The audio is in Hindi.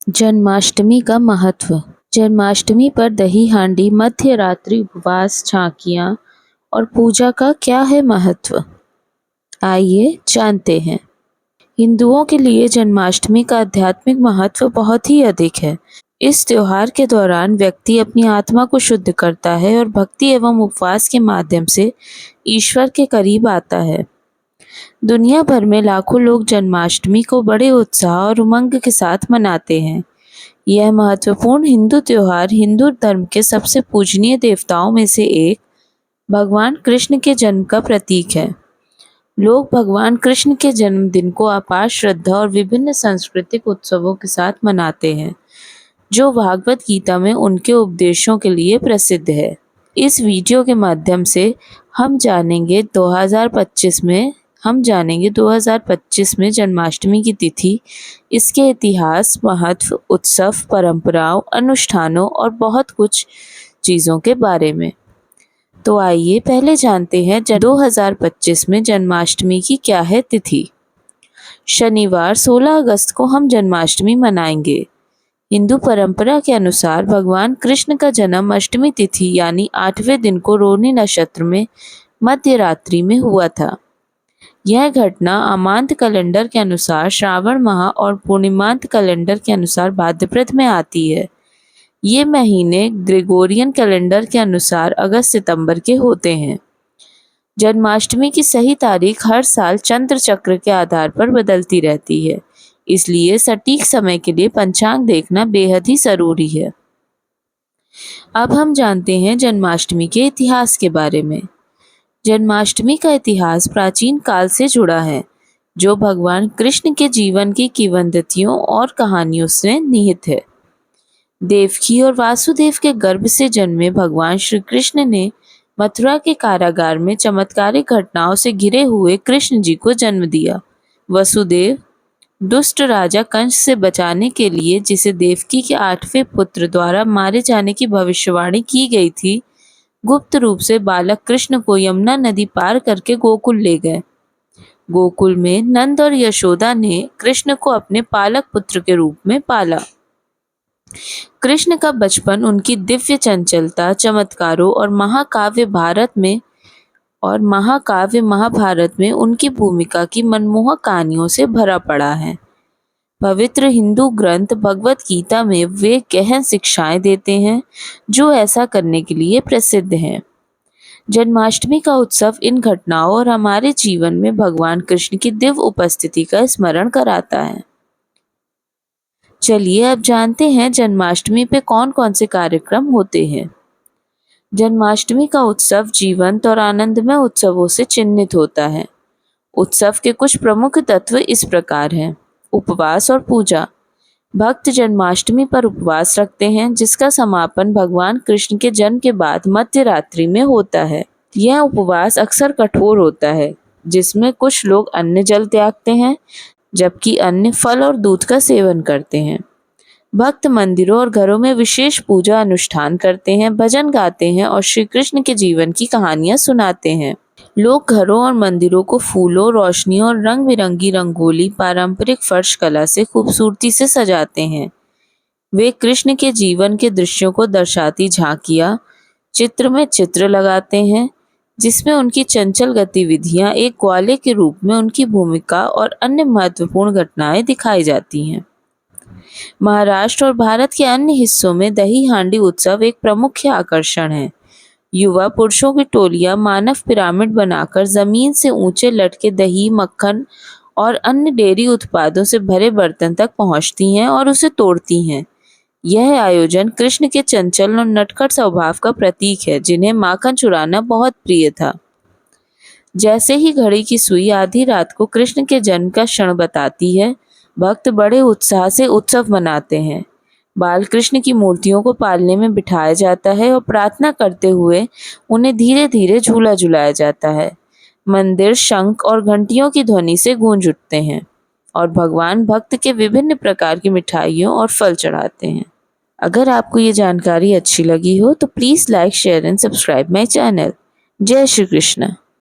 जन्माष्टमी का महत्व। जन्माष्टमी पर दही हांडी, मध्य रात्रि उपवास, झांकियाँ और पूजा का क्या है महत्व, आइए जानते हैं। हिंदुओं के लिए जन्माष्टमी का आध्यात्मिक महत्व बहुत ही अधिक है। इस त्योहार के दौरान व्यक्ति अपनी आत्मा को शुद्ध करता है और भक्ति एवं उपवास के माध्यम से ईश्वर के करीब आता है। दुनिया भर में लाखों लोग जन्माष्टमी को बड़े उत्साह और उमंग के साथ मनाते हैं। यह महत्वपूर्ण हिंदू त्योहार हिंदू धर्म के सबसे पूजनीय देवताओं में से एक भगवान कृष्ण के जन्म का प्रतीक है। लोग भगवान कृष्ण के जन्मदिन को अपार श्रद्धा और विभिन्न सांस्कृतिक उत्सवों के साथ मनाते हैं, जो भागवत गीता में उनके उपदेशों के लिए प्रसिद्ध है। इस वीडियो के माध्यम से हम जानेंगे 2025 में जन्माष्टमी की तिथि, इसके इतिहास, महत्व, उत्सव, परंपराओं, अनुष्ठानों और बहुत कुछ चीज़ों के बारे में। तो आइए पहले जानते हैं 2025 में जन्माष्टमी की क्या है तिथि। शनिवार 16 अगस्त को हम जन्माष्टमी मनाएंगे। हिंदू परंपरा के अनुसार भगवान कृष्ण का जन्म अष्टमी तिथि यानी 8वें दिन को रोहिणी नक्षत्र में मध्य रात्रि में हुआ था। यह घटना अमांत कैलेंडर के अनुसार श्रावण माह और पूर्णिमांत कैलेंडर के अनुसार भाद्रपद में आती है। ये महीने ग्रेगोरियन कैलेंडर के अनुसार अगस्त सितंबर के होते हैं। जन्माष्टमी की सही तारीख हर साल चंद्र चक्र के आधार पर बदलती रहती है, इसलिए सटीक समय के लिए पंचांग देखना बेहद ही जरूरी है। अब हम जानते हैं जन्माष्टमी के इतिहास के बारे में। जन्माष्टमी का इतिहास प्राचीन काल से जुड़ा है, जो भगवान कृष्ण के जीवन की किंवदंतियों और कहानियों से निहित है। देवकी और वासुदेव के गर्भ से जन्मे भगवान श्री कृष्ण ने मथुरा के कारागार में चमत्कारिक घटनाओं से घिरे हुए कृष्ण जी को जन्म दिया। वसुदेव दुष्ट राजा कंस से बचाने के लिए, जिसे देवकी के 8वें पुत्र द्वारा मारे जाने की भविष्यवाणी की गई थी, गुप्त रूप से बालक कृष्ण को यमुना नदी पार करके गोकुल ले गए। गोकुल में नंद और यशोदा ने कृष्ण को अपने पालक पुत्र के रूप में पाला। कृष्ण का बचपन उनकी दिव्य चंचलता, चमत्कारों और महाभारत में उनकी भूमिका की मनमोहक कहानियों से भरा पड़ा है। पवित्र हिंदू ग्रंथ भगवत गीता में वे गहन शिक्षाएं देते हैं, जो ऐसा करने के लिए प्रसिद्ध हैं। जन्माष्टमी का उत्सव इन घटनाओं और हमारे जीवन में भगवान कृष्ण की दिव्य उपस्थिति का स्मरण कराता है। चलिए अब जानते हैं जन्माष्टमी पे कौन कौन से कार्यक्रम होते हैं। जन्माष्टमी का उत्सव जीवंत और आनंदमय उत्सवों से चिन्हित होता है। उत्सव के कुछ प्रमुख तत्व इस प्रकार हैं। उपवास और पूजा। भक्त जन्माष्टमी पर उपवास रखते हैं, जिसका समापन भगवान कृष्ण के जन्म के बाद मध्य रात्रि में होता है। यह उपवास अक्सर कठोर होता है, जिसमें कुछ लोग अन्न जल त्यागते हैं, जबकि अन्य फल और दूध का सेवन करते हैं। भक्त मंदिरों और घरों में विशेष पूजा अनुष्ठान करते हैं, भजन गाते हैं और श्री कृष्ण के जीवन की कहानियां सुनाते हैं। लोग घरों और मंदिरों को फूलों, रोशनियों और रंग बिरंगी रंगोली, पारंपरिक फर्श कला से खूबसूरती से सजाते हैं। वे कृष्ण के जीवन के दृश्यों को दर्शाती झांकियां, चित्र में चित्र लगाते हैं, जिसमें उनकी चंचल गतिविधियां एक ग्वाले के रूप में उनकी भूमिका और अन्य महत्वपूर्ण घटनाएं दिखाई जाती हैं। महाराष्ट्र और भारत के अन्य हिस्सों में दही हांडी उत्सव एक प्रमुख आकर्षण है। युवा पुरुषों की टोलियां मानव पिरामिड बनाकर जमीन से ऊंचे लटके दही, मक्खन और अन्य डेयरी उत्पादों से भरे बर्तन तक पहुंचती हैं और उसे तोड़ती हैं। यह आयोजन कृष्ण के चंचल और नटखट स्वभाव का प्रतीक है, जिन्हें माखन चुराना बहुत प्रिय था। जैसे ही घड़ी की सुई आधी रात को कृष्ण के जन्म का क्षण बताती है, भक्त बड़े उत्साह से उत्सव मनाते हैं। बाल कृष्ण की मूर्तियों को पालने में बिठाया जाता है और प्रार्थना करते हुए उन्हें धीरे धीरे झूला झुलाया जाता है। मंदिर शंख और घंटियों की ध्वनि से गूंज उठते हैं और भगवान भक्त के विभिन्न प्रकार की मिठाइयों और फल चढ़ाते हैं। अगर आपको ये जानकारी अच्छी लगी हो तो please like, share and subscribe my channel. जय श्री कृष्ण।